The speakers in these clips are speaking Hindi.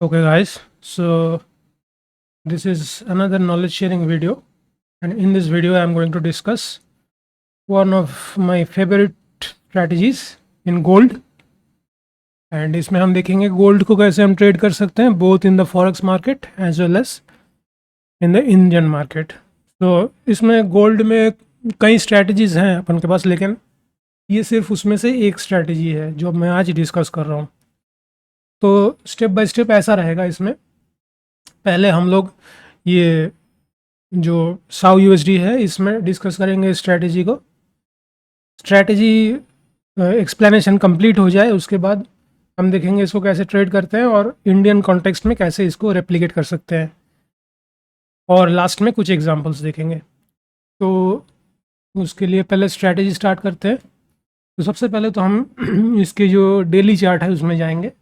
Okay, guys, so this is another knowledge sharing video, and in this video, I'm going to discuss one of my favorite strategies in gold. And इसमें हम देखेंगे गोल्ड को कैसे हम ट्रेड कर सकते हैं both in the forex market as well as in the Indian market. तो इसमें गोल्ड में कई स्ट्रैटेजीज हैं अपन के पास, लेकिन ये सिर्फ उसमें से एक स्ट्रैटेजी है जो मैं आज डिस्कस कर रहा हूँ। तो स्टेप बाय स्टेप ऐसा रहेगा। इसमें पहले हम लोग ये जो साउ यूएसडी है इसमें डिस्कस करेंगे स्ट्रैटेजी को। स्ट्रैटेजी एक्सप्लेनेशन कंप्लीट हो जाए उसके बाद हम देखेंगे इसको कैसे ट्रेड करते हैं और इंडियन कॉन्टेक्स्ट में कैसे इसको रेप्लिकेट कर सकते हैं, और लास्ट में कुछ एग्जांपल्स देखेंगे। तो उसके लिए पहले स्ट्रैटेजी स्टार्ट करते हैं। तो सबसे पहले तो हम इसके जो डेली चार्ट है उसमें जाएंगे।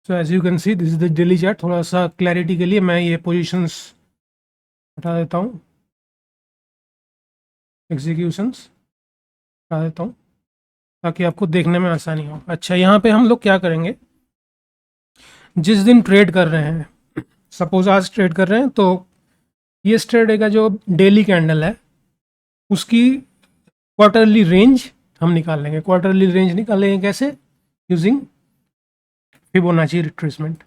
So as you can see this is the daily chart. थोड़ा सा क्लैरिटी के लिए मैं ये पोजीशंस हटा देता हूँ, एग्जीक्यूशंस हटा देता हूँ ताकि आपको देखने में आसानी हो। अच्छा, यहाँ पे हम लोग क्या करेंगे, जिस दिन ट्रेड कर रहे हैं, सपोज आज ट्रेड कर रहे हैं, तो ये ट्रेड का जो डेली कैंडल है उसकी क्वार्टरली रेंज हम निकाल लेंगे। क्वार्टरली रेंज निकालेंगे कैसे? Using Fibonacci retracement.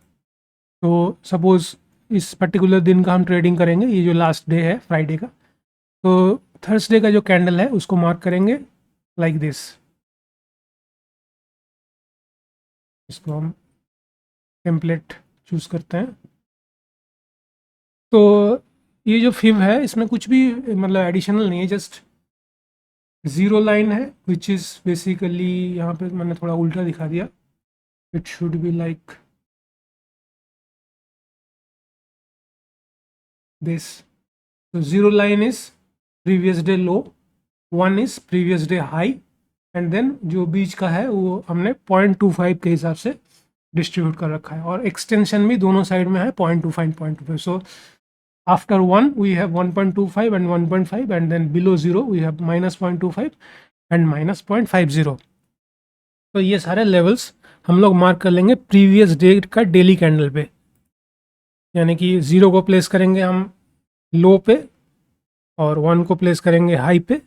तो सपोज इस पर्टिकुलर दिन का हम ट्रेडिंग करेंगे, ये जो लास्ट डे है फ्राइडे का, तो थर्सडे का जो कैंडल है उसको मार्क करेंगे लाइक दिस। इसको हम टेम्पलेट चूज करते हैं। तो ये जो फिब है इसमें कुछ भी मतलब एडिशनल नहीं है, जस्ट ज़ीरो लाइन है विच इज़ बेसिकली, यहाँ पे मैंने थोड़ा उल्टा दिखा दिया, it should be like this. तो zero line is previous day low, one is previous day high, and then जो बीच का है वो हमने 0.25 के हिसाब से डिस्ट्रीब्यूट कर रखा है, और एक्सटेंशन भी दोनों साइड में है 0.25। सो after 1 we have 1.25 and 1.5, and then below 0 we have -0.25 and -0.50। तो ये सारे लेवल्स हम लोग मार्क कर लेंगे प्रीवियस डे का डेली कैंडल पे, यानी कि 0 को प्लेस करेंगे हम लो पे और 1 को प्लेस करेंगे हाई पे,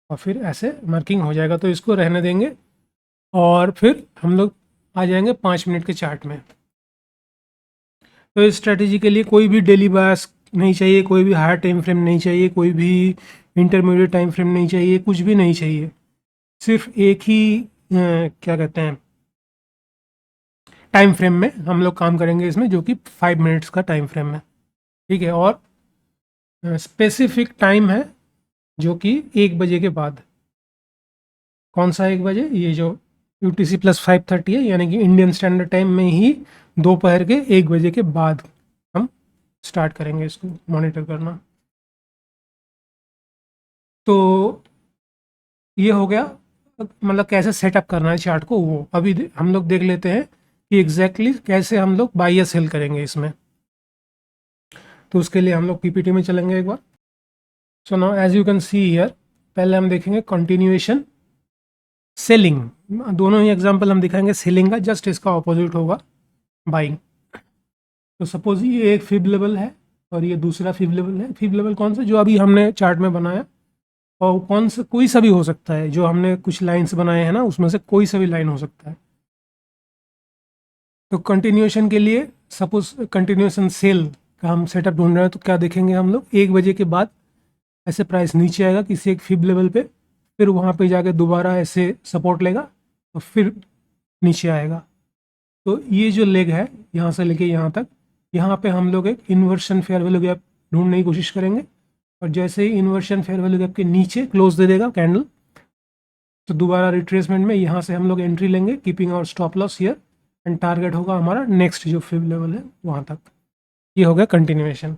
और फिर ऐसे मार्किंग हो जाएगा। तो इसको रहने देंगे और फिर हम लोग आ जाएंगे 5 मिनट के चार्ट में। तो इस स्ट्रेटेजी के लिए कोई भी डेली बायस नहीं चाहिए, कोई भी हायर टाइम फ्रेम नहीं चाहिए, कोई भी इंटरमीडिएट टाइम फ्रेम नहीं चाहिए, कुछ भी नहीं चाहिए। सिर्फ एक ही क्या कहते हैं टाइम फ्रेम में हम लोग काम करेंगे इसमें, जो कि 5 मिनट्स का टाइम फ्रेम है, ठीक है। और स्पेसिफिक टाइम है जो कि 1 बजे के बाद। कौन सा 1 बजे? ये जो UTC + 5:30 है, यानी कि इंडियन स्टैंडर्ड टाइम में ही दोपहर के 1 बजे के बाद हम स्टार्ट करेंगे इसको मॉनिटर करना। तो ये हो गया, मतलब कैसे सेटअप करना है चार्ट को, वो अभी हम लोग देख लेते हैं कि एग्जैक्टली कैसे हम लोग बाय या सेल करेंगे इसमें। तो उसके लिए हम लोग PPT में चलेंगे एक बार। So now as you can see here, पहले हम देखेंगे कंटिन्यूएशन, सेलिंग। दोनों ही एग्जांपल हम दिखाएंगे सेलिंग का, जस्ट इसका ऑपोजिट होगा बाइंग। तो सपोज ये एक फिब लेवल है और ये दूसरा फिब लेवल है। फिब लेवल कौन सा? जो अभी हमने चार्ट में बनाया, और कौन सा? कोई सा भी हो सकता है, जो हमने कुछ लाइंस बनाए हैं ना उसमें से कोई सा भी लाइन हो सकता है। तो कंटिन्यूएशन के लिए सपोज कंटिन्यूएशन सेल का हम सेटअप ढूंढ रहे हैं, तो क्या देखेंगे हम लोग, 1 बजे के बाद ऐसे प्राइस नीचे आएगा किसी एक फिब लेवल पे, फिर वहाँ पे जाके दोबारा ऐसे सपोर्ट लेगा और फिर नीचे आएगा। तो ये जो लेग है यहाँ से लेके यहाँ तक, यहाँ पे हम लोग एक इन्वर्शन फेयर वैल्यू गैप ढूंढने की कोशिश करेंगे, और जैसे ही इन्वर्शन फेयर वैल्यू गैप के नीचे क्लोज दे देगा कैंडल, तो दोबारा रिट्रेसमेंट में यहाँ से हम लोग एंट्री लेंगे, keeping our stop loss here, and target होगा हमारा नेक्स्ट जो फिब लेवल है वहाँ तक। ये हो गया कंटिन्यूएशन।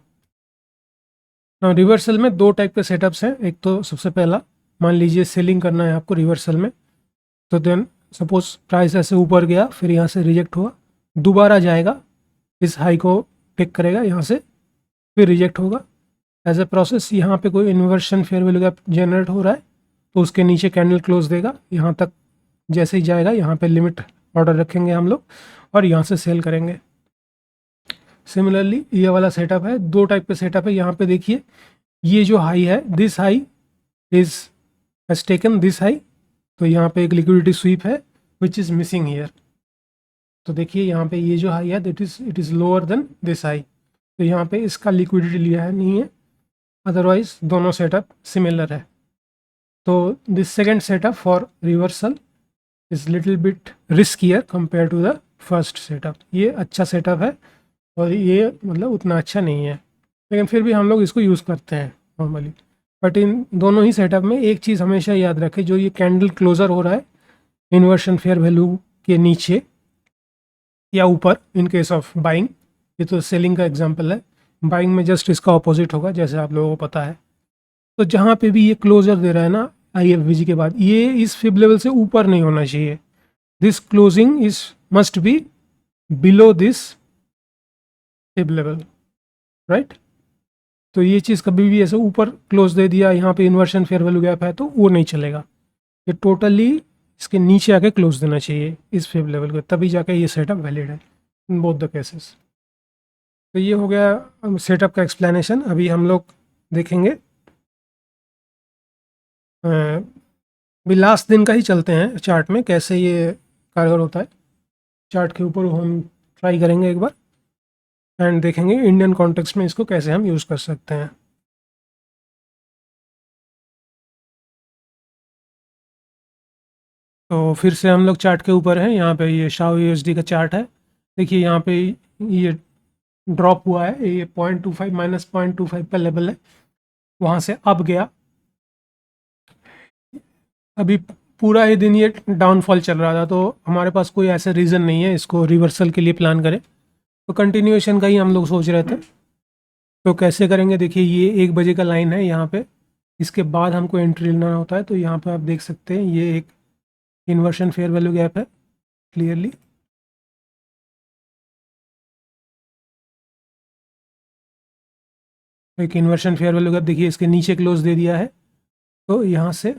रिवर्सल में 2 टाइप के सेटअप्स हैं। एक तो सबसे पहला, मान लीजिए सेलिंग करना है आपको रिवर्सल में, तो देन सपोज प्राइस ऐसे ऊपर गया, फिर यहाँ से रिजेक्ट हुआ, दोबारा जाएगा, इस हाई को टेक करेगा यहाँ से, फिर रिजेक्ट होगा। एज ए प्रोसेस यहाँ पे कोई inversion fair value gap generate हो रहा है, तो उसके नीचे कैंडल क्लोज देगा, यहाँ तक जैसे ही जाएगा यहाँ पे लिमिट ऑर्डर रखेंगे हम लोग और यहाँ से सेल करेंगे। सिमिलरली ये वाला सेटअप है, दो टाइप का सेटअप है। यहाँ पे देखिए ये जो हाई है, this high is has taken this high, तो यहाँ पे एक लिक्विडिटी स्वीप है विच इज़ मिसिंग हियर। तो देखिए यहाँ पे ये जो हाई है that is it is lower than this high, तो यहाँ पे इसका लिक्विडिटी लिया है नहीं है, अदरवाइज दोनों सेटअप सिमिलर है। तो this second setup for reversal is little bit riskier compare to the first setup. ये अच्छा सेटअप है और ये मतलब उतना अच्छा नहीं है, लेकिन फिर भी हम लोग इसको यूज़ करते हैं नॉर्मली। बट इन दोनों ही सेटअप में एक चीज़ हमेशा याद रखें, जो ये कैंडल क्लोजर हो रहा है इन्वर्शन फेयर वैल्यू के नीचे या ऊपर इन केस ऑफ बाइंग, ये तो सेलिंग का एग्जांपल है, बाइंग में जस्ट इसका ऑपोजिट होगा जैसे आप लोगों को पता है। तो जहाँ पे भी ये क्लोजर दे रहा है ना IFVG के बाद, ये इस फिब लेवल से ऊपर नहीं होना चाहिए। This closing is must be below this fib level, right. तो ये चीज़ कभी भी ऐसे ऊपर क्लोज दे दिया, यहाँ पे इन्वर्शन फेयर वैल्यू गैप है, तो वो नहीं चलेगा। ये टोटली इसके नीचे आके क्लोज देना चाहिए इस फिब लेवल को, तभी जाके ये सेटअप वैलिड है इन बोथ द केसेस। तो ये हो गया सेटअप का एक्सप्लेनेशन। अभी हम लोग देखेंगे अभी लास्ट दिन का ही चलते हैं चार्ट में, कैसे ये कारगर होता है। चार्ट के ऊपर हम ट्राई करेंगे एक बार एंड देखेंगे इंडियन कॉन्टेक्स्ट में इसको कैसे हम यूज़ कर सकते हैं। तो फिर से हम लोग चार्ट के ऊपर हैं, यहाँ पे ये शाओ USD का चार्ट है। देखिए यहाँ पे ये ड्रॉप हुआ है, ये 0.25 माइनस 0.25 का लेवल है, वहाँ से अब गया। अभी पूरा ही दिन ये डाउनफॉल चल रहा था, तो हमारे पास कोई ऐसा रीज़न नहीं है इसको रिवर्सल के लिए प्लान करें, तो कंटिन्यूएशन का ही हम लोग सोच रहे थे। तो कैसे करेंगे, देखिए ये 1 बजे का लाइन है यहाँ पे, इसके बाद हमको एंट्री लेना होता है। तो यहाँ पे आप देख सकते हैं ये एक इन्वर्शन फेयर वैल्यू गैप है क्लियरली, एक इन्वर्शन फेयर वैल्यू गैप देखिए इसके नीचे क्लोज दे दिया है। तो यहाँ से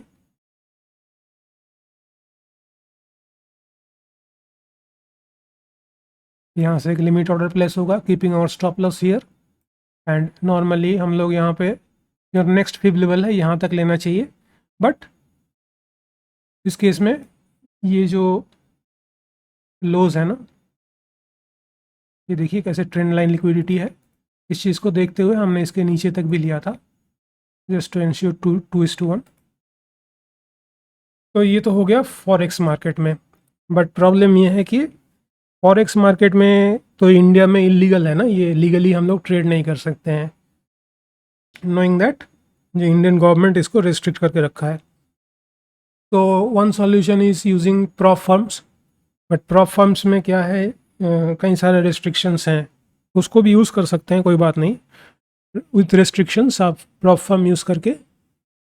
एक लिमिट ऑर्डर प्लेस होगा, keeping our stop loss here, and normally हम लोग यहाँ पे जो नेक्स्ट फिब लेवल है यहाँ तक लेना चाहिए। बट इस केस में ये जो लोज है ना, ये देखिए कैसे ट्रेंड लाइन लिक्विडिटी है, इस चीज़ को देखते हुए हमने इसके नीचे तक भी लिया था जस्ट टू एंश्योर 2:1। तो ये तो हो गया फॉरेक्स मार्केट में। बट प्रॉब्लम ये है कि फॉरेक्स मार्केट में तो इंडिया में इलीगल है ना, ये लीगली हम लोग ट्रेड नहीं कर सकते हैं, नोइंग दैट जो इंडियन गवर्नमेंट इसको रिस्ट्रिक्ट करके रखा है। तो one solution is using prop firms, but prop firms में क्या है, कई सारे रिस्ट्रिक्शंस हैं, उसको भी यूज़ कर सकते हैं कोई बात नहीं, विथ रिस्ट्रिक्शंस आप प्रॉप फर्म यूज़ करके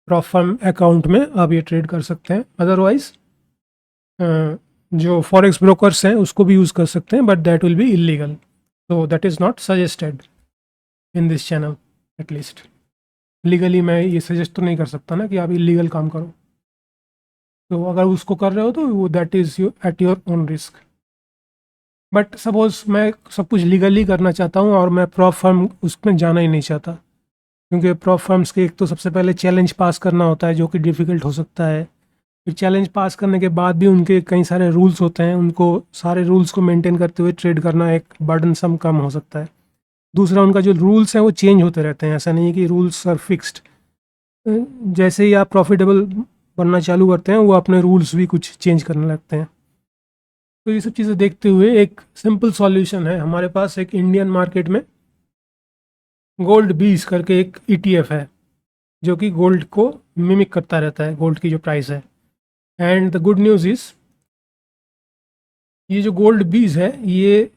प्रॉप फर्म अकाउंट में आप ये ट्रेड कर सकते हैं। अदरवाइज जो फॉरेक्स ब्रोकर्स हैं उसको भी यूज़ कर सकते हैं, but that will be illegal, तो that is not suggested in this channel. At least legally मैं ये सजेस्ट तो नहीं कर सकता ना कि आप इलीगल काम करो, तो अगर उसको कर रहे हो तो वो that is you at your own risk. But suppose मैं सब कुछ लीगली करना चाहता हूँ और मैं प्रॉप फर्म उसमें जाना ही नहीं चाहता, क्योंकि प्रॉप फर्म्स के एक तो सबसे पहले चैलेंज पास करना होता है जो कि डिफ़िकल्ट हो सकता है, फिर चैलेंज पास करने के बाद भी उनके कई सारे रूल्स होते हैं, उनको सारे रूल्स को मेंटेन करते हुए ट्रेड करना एक बर्डनसम काम हो सकता है। दूसरा, उनका जो रूल्स हैं वो चेंज होते रहते हैं, ऐसा नहीं है कि रूल्स आर फिक्स्ड। जैसे ही आप प्रॉफिटेबल बनना चालू करते हैं वो अपने रूल्स भी कुछ चेंज करने लगते हैं। तो ये सब चीज़ें देखते हुए एक सिंपल सॉल्यूशन है हमारे पास, एक इंडियन मार्केट में गोल्ड बीस करके एक ETF है जो कि गोल्ड को मिमिक करता रहता है, गोल्ड की जो प्राइस है। And the good news is ये जो गोल्ड बीज है ये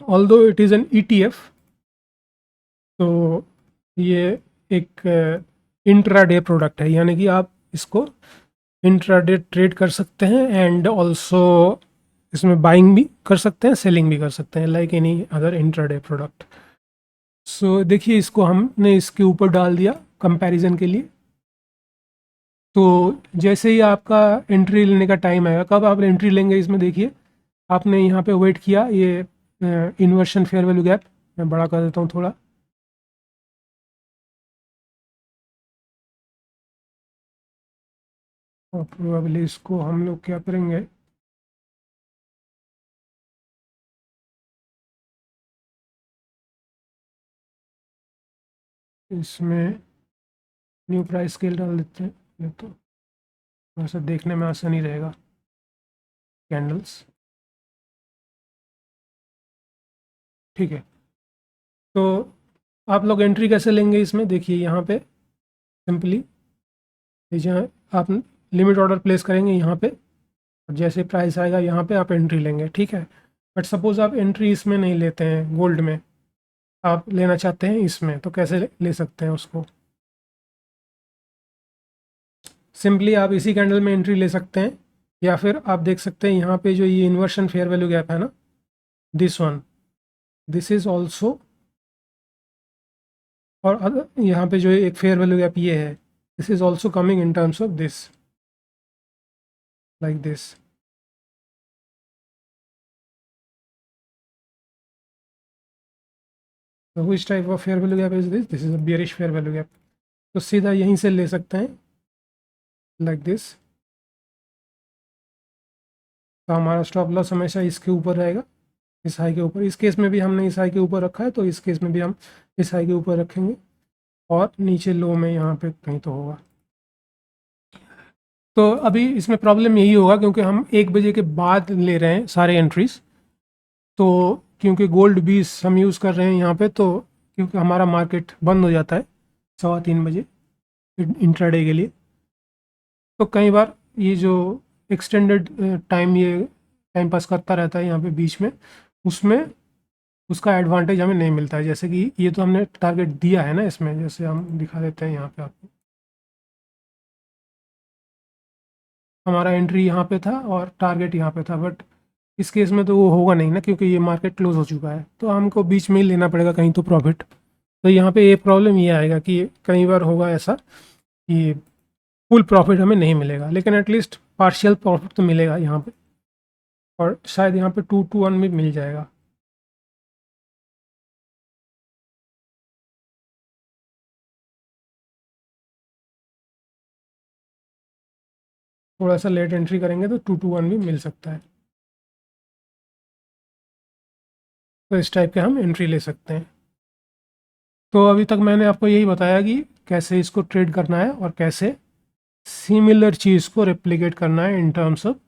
although it is an ETF, तो ये एक इंट्राडे प्रोडक्ट है, यानी कि आप इसको इंट्राडे ट्रेड कर सकते हैं एंड ऑल्सो इसमें बाइंग भी कर सकते हैं, सेलिंग भी कर सकते हैं, like any other intraday product. So देखिए इसको हमने इसके ऊपर डाल दिया कंपैरिजन के लिए, तो जैसे ही आपका एंट्री लेने का टाइम आएगा, कब आप एंट्री लेंगे इसमें देखिए, आपने यहाँ पे वेट किया, ये इन्वर्शन फेयर वैल्यू गैप मैं बड़ा कर देता हूँ थोड़ा, और प्रोबेबली इसको हम लोग क्या करेंगे, इसमें न्यू प्राइस स्केल डाल देते हैं, ये तो थोड़ा सा देखने में आसानी रहेगा, कैंडल्स, ठीक है। तो आप लोग एंट्री कैसे लेंगे इसमें देखिए, यहाँ पे सिंपली जहाँ आप लिमिट ऑर्डर प्लेस करेंगे यहाँ पे, और जैसे प्राइस आएगा यहाँ पे आप एंट्री लेंगे, ठीक है। बट सपोज़ आप एंट्री इसमें नहीं लेते हैं, गोल्ड में आप लेना चाहते हैं इसमें, तो कैसे ले सकते हैं उसको, सिंपली आप इसी कैंडल में एंट्री ले सकते हैं, या फिर आप देख सकते हैं यहाँ पे जो ये इन्वर्शन फेयर वैल्यू गैप है ना, this one, this is also, और यहाँ पे जो एक फेयर वैल्यू गैप ये है, this is also coming in terms of this, like this. तो which type of fair value gap is this, this is a bearish fair value gap, तो सीधा यहीं से ले सकते हैं, लाइक दिस। तो हमारा स्टॉप लॉस हमेशा इसके ऊपर रहेगा, इस हाई के ऊपर, इस केस में भी हमने इस हाई के ऊपर रखा है, तो इस केस में भी हम इस हाई के ऊपर रखेंगे, और नीचे लो में यहाँ पे कहीं तो होगा। तो अभी इसमें प्रॉब्लम यही होगा क्योंकि हम 1 बजे के बाद ले रहे हैं सारे एंट्रीज, तो क्योंकि गोल्ड 20 हम यूज़ कर रहे हैं यहाँ पे, तो क्योंकि हमारा मार्केट बंद हो जाता है 3:15 बजे इंट्राडे के लिए, तो कई बार ये जो एक्सटेंडेड टाइम ये टाइम पास करता रहता है यहाँ पे बीच में, उसमें उसका एडवांटेज हमें नहीं मिलता है। जैसे कि ये तो हमने टारगेट दिया है ना इसमें, जैसे हम दिखा देते हैं यहाँ पे आपको, हमारा एंट्री यहाँ पे था और टारगेट यहाँ पे था, बट इस केस में तो वो होगा नहीं ना, क्योंकि ये मार्केट क्लोज हो चुका है, तो हमको बीच में ही लेना पड़ेगा कहीं तो प्रॉफिट। तो यहाँ पे ये प्रॉब्लम ये आएगा कि कई बार होगा ऐसा कि फुल प्रॉफिट हमें नहीं मिलेगा, लेकिन एटलीस्ट पार्शियल प्रॉफिट तो मिलेगा यहाँ पे, और शायद यहाँ पे 2 to 1 भी मिल जाएगा। थोड़ा सा लेट एंट्री करेंगे तो 2 to 1 भी मिल सकता है, तो इस टाइप के हम एंट्री ले सकते हैं। तो अभी तक मैंने आपको यही बताया कि कैसे इसको ट्रेड करना है और कैसे सिमिलर चीज़ को रेप्लिकेट करना है इन टर्म्स ऑफ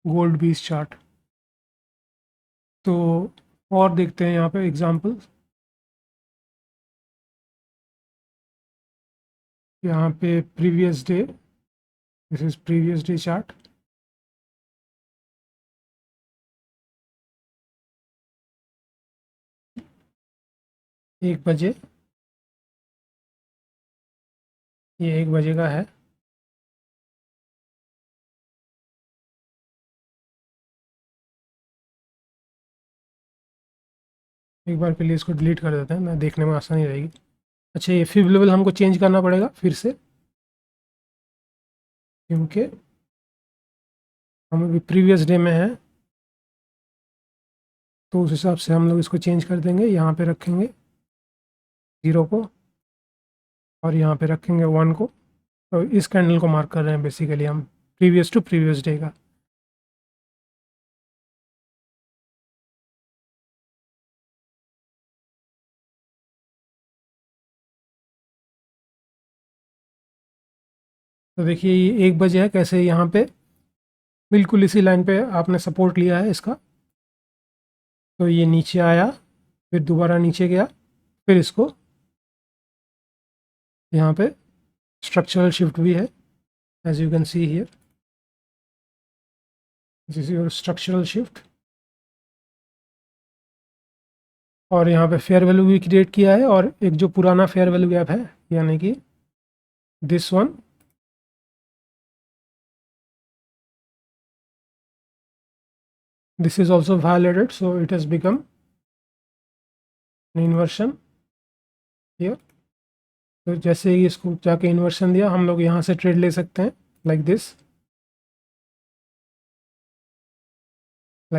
गोल्ड बीस चार्ट। तो और देखते हैं यहाँ पे एग्जांपल, यहाँ पे previous day, this is previous day chart, एक बजे, ये 1 बजे का है, एक बार के लिए इसको डिलीट कर देते हैं ना, देखने में आसानी रहेगी। अच्छा, ये फिब लेवल हमको चेंज करना पड़ेगा फिर से, क्योंकि हम अभी प्रीवियस डे में हैं, तो उस हिसाब से हम लोग इसको चेंज कर देंगे, यहाँ पे रखेंगे 0 को, और यहाँ पे रखेंगे 1 को। तो इस कैंडल को मार्क कर रहे हैं बेसिकली हम, प्रीवियस टू प्रीवियस डे का। तो देखिए ये 1 बजे है, कैसे यहाँ पे बिल्कुल इसी लाइन पे आपने सपोर्ट लिया है इसका, तो ये नीचे आया, फिर दोबारा नीचे गया, फिर इसको यहाँ पे स्ट्रक्चरल शिफ्ट भी है, as you can see here, this is your structural shift, और यहाँ पे फेयर वैल्यू भी क्रिएट किया है, और एक जो पुराना फेयर वैल्यू गैप है, यानी कि this one, this is also violated, so it has become inversion here. तो जैसे ही इसको जाके इन्वर्शन दिया, हम लोग यहाँ से ट्रेड ले सकते हैं, like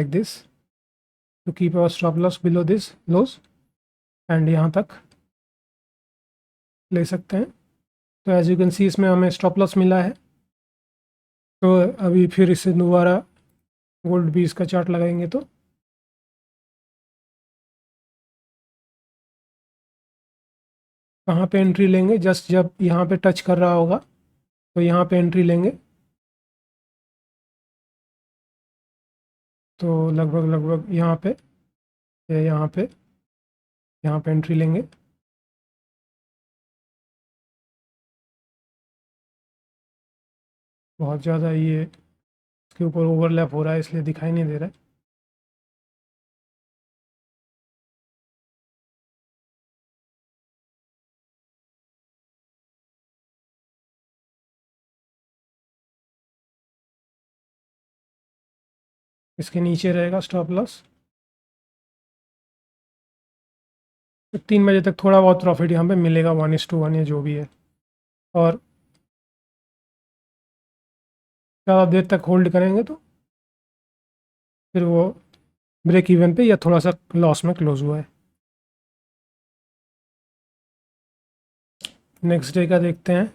this to keep our stop loss below this lows, and यहाँ तक ले सकते हैं। तो एज यू कैन सी इसमें हमें स्टॉप लॉस मिला है। तो अभी फिर इसे दोबारा गोल्ड बीस का चार्ट लगाएंगे तो कहाँ पे एंट्री लेंगे, जस्ट जब यहाँ पे टच कर रहा होगा तो यहाँ पे एंट्री लेंगे। तो लगभग यहाँ पे या यहाँ पे एंट्री लेंगे। बहुत ज़्यादा ये इसके ऊपर ओवरलैप हो रहा है इसलिए दिखाई नहीं दे रहा है। इसके नीचे रहेगा स्टॉप लॉस। तो 3 बजे तक थोड़ा बहुत प्रॉफिट यहाँ पे मिलेगा, 1:1 या जो भी है। और ज़्यादा देर तक होल्ड करेंगे तो फिर वो ब्रेक इवन पे या थोड़ा सा लॉस में क्लोज हुआ है। नेक्स्ट डे का देखते हैं।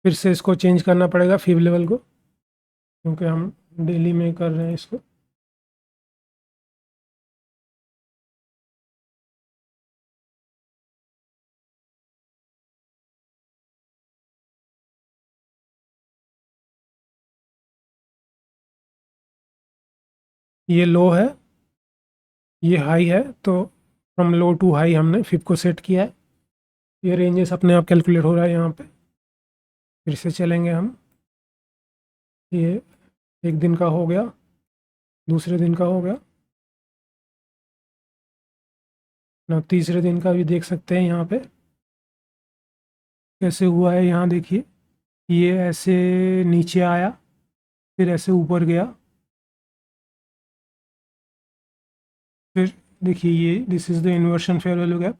फिर से इसको चेंज करना पड़ेगा फीब लेवल को, क्योंकि हम डेली में कर रहे हैं इसको। ये लो है, ये हाई है, तो फ्रॉम लो टू हाई हमने फिब को सेट किया है। ये रेंजेस अपने आप कैलकुलेट हो रहा है यहाँ पे। फिर से चलेंगे हम। ये एक दिन का हो गया, दूसरे दिन का हो गया ना, तीसरे दिन का भी देख सकते हैं यहाँ पे कैसे हुआ है। यहाँ देखिए, ये ऐसे नीचे आया, फिर ऐसे ऊपर गया, फिर देखिए ये this is the inversion fair value gap.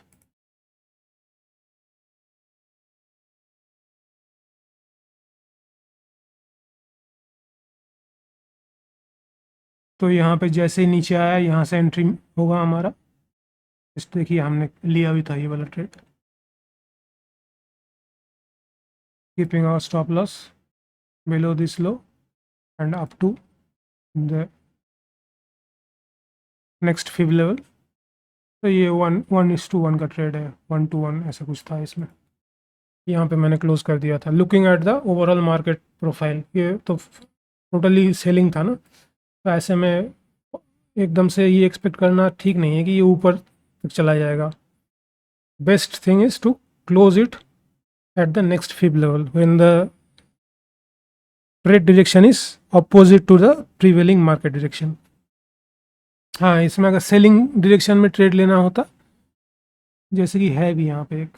तो यहाँ पे जैसे ही नीचे आया यहाँ से एंट्री होगा हमारा। इस देखिए हमने लिया भी था ये वाला trade. Keeping our stop loss below this low and up to the next fib level. तो ये 1:1 का ट्रेड है, 1:1 ऐसा कुछ था इसमें। यहाँ पे मैंने क्लोज कर दिया था। Looking at the overall market profile, ये तो टोटली सेलिंग था ना, तो ऐसे में एकदम से ये एक्सपेक्ट करना ठीक नहीं है कि ये ऊपर तक चला जाएगा। Best thing is to close it at the next fib level when the trade direction is opposite to the prevailing market direction। हाँ, इसमें अगर सेलिंग डायरेक्शन में ट्रेड लेना होता, जैसे कि है भी यहाँ पे एक,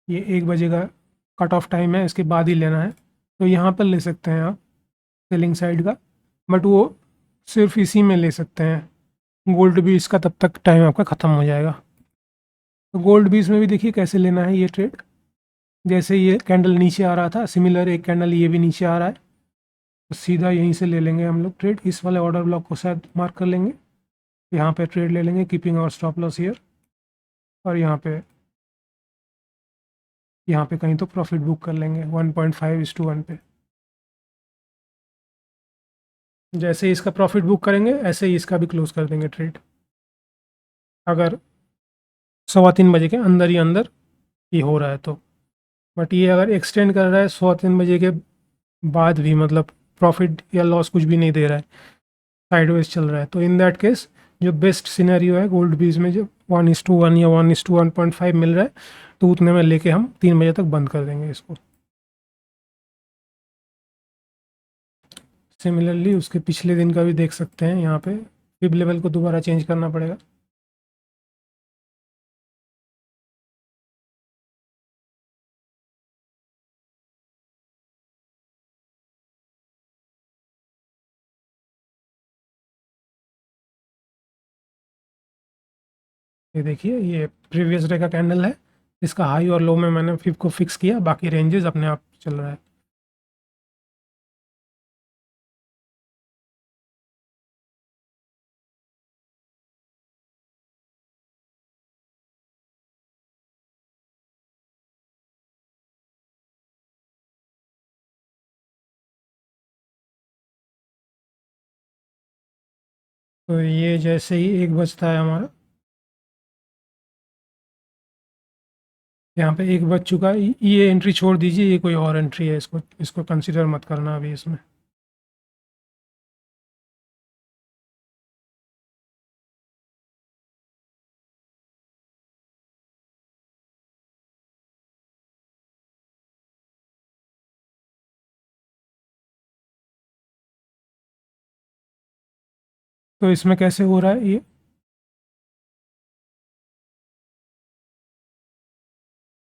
ये 1 बजे का कट ऑफ टाइम है, इसके बाद ही लेना है, तो यहाँ पर ले सकते हैं आप सेलिंग साइड का। बट वो सिर्फ इसी में ले सकते हैं, गोल्ड भी इसका तब तक टाइम आपका ख़त्म हो जाएगा। तो गोल्ड भी इसमें भी देखिए कैसे लेना है ये ट्रेड। जैसे ये कैंडल नीचे आ रहा था, सिमिलर एक कैंडल ये भी नीचे आ रहा है, तो सीधा यहीं से ले लेंगे हम लोग ट्रेड। इस वाले ऑर्डर ब्लॉक को शायद मार्क कर लेंगे, यहाँ पे ट्रेड ले लेंगे, कीपिंग और स्टॉप लॉस हियर। और यहाँ पे कहीं तो प्रॉफिट बुक कर लेंगे 1.5:1 पे। जैसे ही इसका प्रॉफिट बुक करेंगे ऐसे ही इसका भी क्लोज कर देंगे ट्रेड, अगर 3:15 के अंदर ही अंदर ये हो रहा है तो। बट ये अगर एक्सटेंड कर रहा है 3:15 के बाद भी, मतलब प्रॉफिट या लॉस कुछ भी नहीं दे रहा है, साइडवेज चल रहा है, तो इन दैट केस जो बेस्ट सिनेरियो है गोल्ड बीज में, जो 1:1 या 1:1.5 मिल रहा है, तो उतने में लेके हम 3 बजे तक बंद कर देंगे इसको। सिमिलरली उसके पिछले दिन का भी देख सकते हैं, यहाँ पे फिब लेवल को दोबारा चेंज करना पड़ेगा। ये देखिए, ये प्रीवियस डे का कैंडल है, इसका हाई और लो में मैंने फिब को फिक्स किया, बाकी रेंजेस अपने आप चल रहा है। तो ये जैसे ही 1 बजता है हमारा, यहाँ पे 1 बज चुका है, ये एंट्री छोड़ दीजिए, ये कोई और एंट्री है, इसको इसको कंसिडर मत करना अभी इसमें। तो इसमें कैसे हो रहा है ये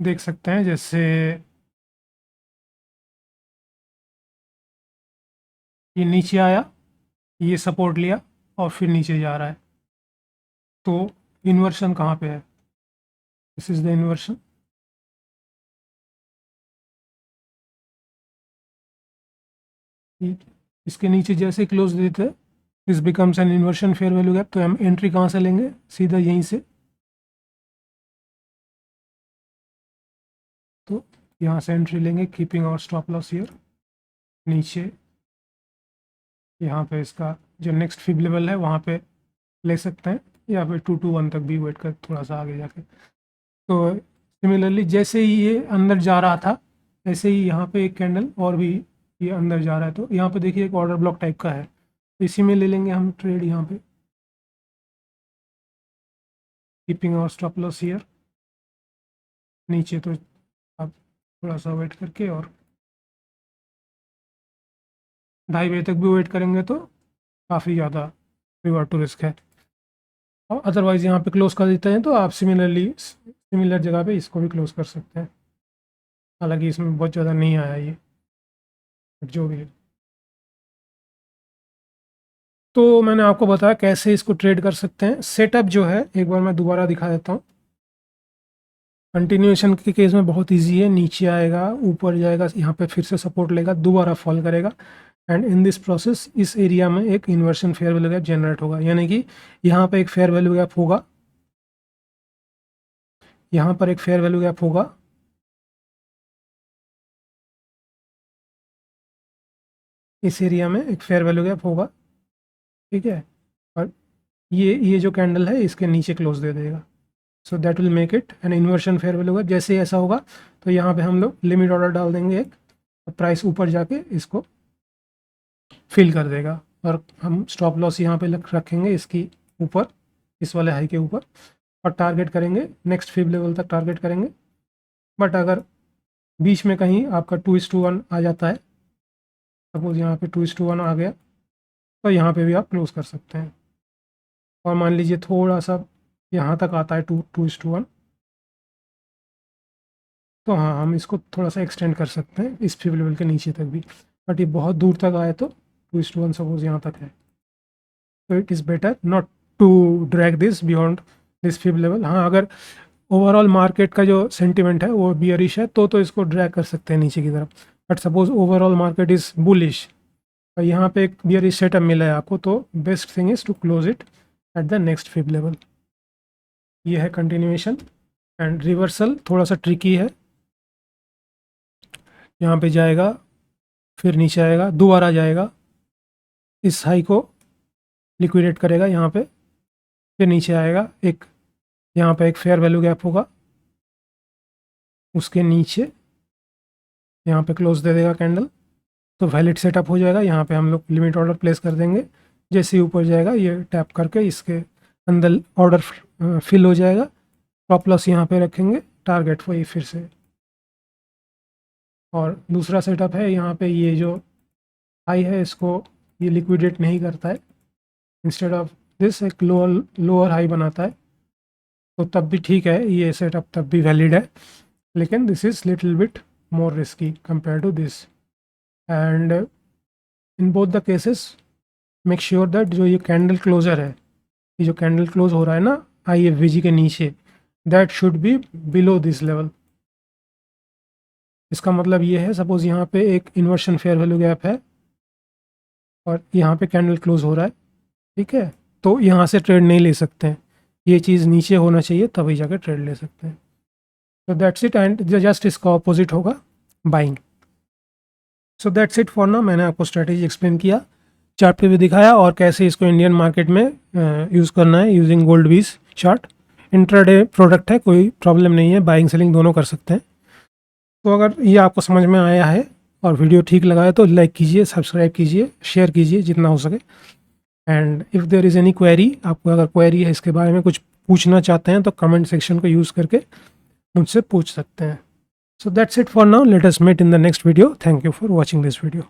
देख सकते हैं, जैसे ये नीचे आया, ये सपोर्ट लिया और फिर नीचे जा रहा है। तो इन्वर्शन कहाँ पे है? This is the inversion. इसके नीचे जैसे क्लोज देते हैं, this becomes N inversion fair value gap. तो हम एंट्री कहाँ से लेंगे? सीधा यहीं से। तो यहाँ से एंट्री लेंगे, कीपिंग और स्टॉप लॉस हियर। नीचे यहाँ पे इसका जो नेक्स्ट फिब लेवल है वहाँ पे ले सकते हैं, या फिर 221 तक भी वेट कर, थोड़ा सा आगे जाके। तो सिमिलरली जैसे ही ये अंदर जा रहा था, ऐसे ही यहाँ पे एक कैंडल और भी ये अंदर जा रहा है। तो यहाँ पे देखिए एक ऑर्डर ब्लॉक टाइप का है, तो इसी में ले लेंगे हम ट्रेड यहाँ पे, कीपिंग और स्टॉप लॉस हियर। नीचे तो आप थोड़ा सा वेट करके, और 2:30 बजे तक भी वेट करेंगे तो काफ़ी ज़्यादा रिवॉर्ड टू रिस्क है। और अदरवाइज़ यहाँ पे क्लोज कर देते हैं, तो आप सिमिलर जगह पे इसको भी क्लोज कर सकते हैं। हालांकि इसमें बहुत ज़्यादा नहीं आया ये, जो भी है। तो मैंने आपको बताया कैसे इसको ट्रेड कर सकते हैं। सेटअप जो है एक बार मैं दोबारा दिखा देता हूँ। कंटिन्यूएशन के केस में बहुत इजी है, नीचे आएगा, ऊपर जाएगा, यहाँ पे फिर से सपोर्ट लेगा, दोबारा फॉल करेगा, एंड इन दिस प्रोसेस इस एरिया में एक inversion fair value gap generate होगा। यानी कि यहाँ पे एक फेयर वैल्यू गैप होगा, यहाँ पर एक फेयर वैल्यू गैप होगा, इस एरिया में एक फेयर वैल्यू गैप होगा, ठीक है। और ये जो कैंडल है इसके नीचे क्लोज दे देगा, so that will make it an inversion fair value gap. जैसे ही ऐसा होगा तो यहाँ पे हम लोग लिमिट ऑर्डर डाल देंगे एक, प्राइस ऊपर जाके इसको फिल कर देगा, और हम स्टॉप लॉस यहाँ पे रखेंगे इसकी ऊपर, इस वाले हाई के ऊपर, और टारगेट करेंगे नेक्स्ट फिब लेवल तक टारगेट करेंगे। बट अगर बीच में कहीं आपका 2:1 आ जाता है, सपोज यहाँ पे 2:1 आ गया, तो यहाँ पे भी आप क्लोज कर सकते हैं। और मान लीजिए थोड़ा सा यहाँ तक आता है 2:1, तो हाँ हम इसको थोड़ा सा एक्सटेंड कर सकते हैं इस फिब लेवल के नीचे तक भी। बट ये बहुत दूर तक आए तो 2:1 सपोज यहाँ तक है, तो it is better not to drag this beyond this fib level. हाँ, अगर ओवरऑल मार्केट का जो सेंटिमेंट है वो बियरिश है तो इसको ड्रैग कर सकते हैं नीचे की तरफ। But suppose overall market is bullish और यहाँ पे एक बियरिश सेटअप मिला है आपको, तो best thing is to close it at the next fib level. ये है कंटिन्यूएशन, एंड रिवर्सल थोड़ा सा ट्रिकी है। यहाँ पे जाएगा, फिर नीचे आएगा, दोबारा जाएगा, इस हाई को लिक्विडेट करेगा यहाँ पे, फिर नीचे आएगा, एक यहाँ पे एक फेयर वैल्यू गैप होगा, उसके नीचे यहाँ पे क्लोज दे देगा कैंडल, तो वैलिड सेटअप हो जाएगा। यहाँ पे हम लोग लिमिट ऑर्डर प्लेस कर देंगे, जैसे ही ऊपर जाएगा ये टैप करके इसके अंदर ऑर्डर फिल हो जाएगा। स्टॉप लॉस यहाँ पे रखेंगे, टारगेट वही फिर से। और दूसरा सेटअप है, यहाँ पे ये जो हाई है इसको ये लिक्विडेट नहीं करता है, इंस्टेड ऑफ दिस एक लोअर हाई बनाता है, तो तब भी ठीक है, ये सेटअप तब भी वैलिड है। लेकिन this is little bit more risky compare to this, and in both the cases make sure that जो ये कैंडल क्लोजर है, ये जो कैंडल क्लोज हो रहा है ना IFVG के नीचे, that should be below this level. इसका मतलब ये है, सपोज यहाँ पे एक इन्वर्शन फेयर वैल्यू गैप है और यहाँ पे कैंडल क्लोज हो रहा है, ठीक है, तो यहाँ से ट्रेड नहीं ले सकते हैं, ये चीज़ नीचे होना चाहिए तभी जाकर ट्रेड ले सकते हैं। तो दैट्स इट, एंड जस्ट इसका ऑपोजिट होगा buying. So that's it for now. मैंने आपको स्ट्रेटेजी एक्सप्लेन किया, चार्ट पे भी दिखाया और कैसे इसको इंडियन मार्केट में यूज़ करना है यूजिंग गोल्ड वीज चार्ट। इंट्राडे प्रोडक्ट है, कोई प्रॉब्लम नहीं है, बाइंग सेलिंग दोनों कर सकते हैं। तो अगर ये आपको समझ में आया है और वीडियो ठीक लगा है तो लाइक कीजिए, सब्सक्राइब कीजिए, शेयर कीजिए जितना हो सके। And if there is any query, आपको अगर क्वेरी है इसके बारे में कुछ पूछना चाहते हैं तो कमेंट सेक्शन को यूज़ करके मुझसे पूछ सकते हैं। So that's it for now. Let us meet in the next video. Thank you for watching this video.